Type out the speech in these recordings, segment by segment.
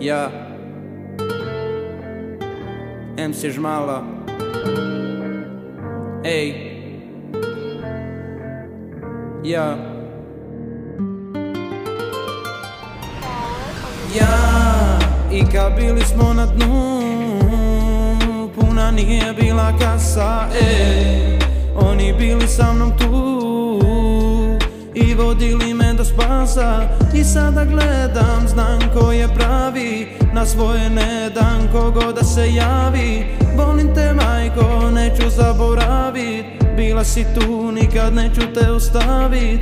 Ja MC Žmala. Ej, ja i kad bili smo na dnu, puna nije bila kasa. Oni bili sa mnom tu i vodili me do spasa. I sada gledam, znam ko je pravi, na svoje ne dam kogo da se javi. Volim te majko, neću zaboravit, bila si tu, nikad neću te ostavit.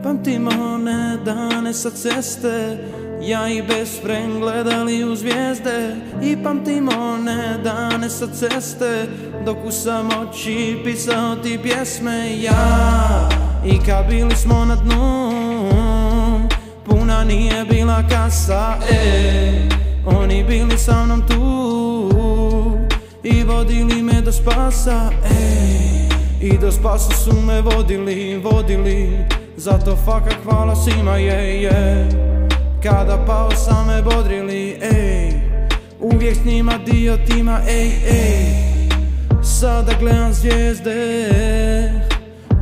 Pamtim one dane sa ceste, ja i best friend gledali u zvijezde. I pamtim one dane sa ceste, dok sam oči pisao ti pjesme. Ja i kad bili smo na dnu, puna nije bila kasa. Oni bili sa mnom tu i vodili me do spasa. I do spasa su me vodili, zato faka hvala svima, kada pao sam me bodrili, uvijek s njima dio tima, sada gledam zvijezde,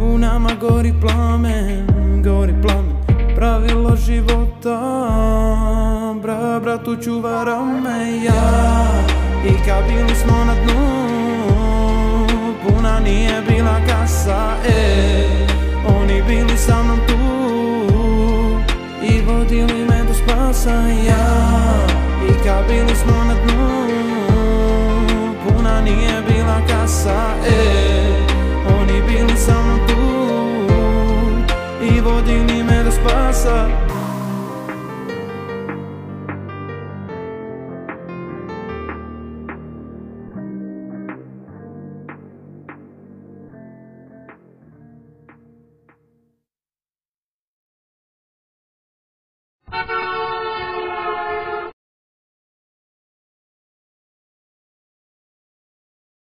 u nama gori plamen, pravilo života, bratu čuva me. Ja i kad bili smo na dnu, puna nije bila kasa. Oni bili sa mnom tu i vodili me do spasa. Ja i kad bili smo na dnu, puna nije bila kasa. Oni bili sa mnom tu i vodili me do spasa.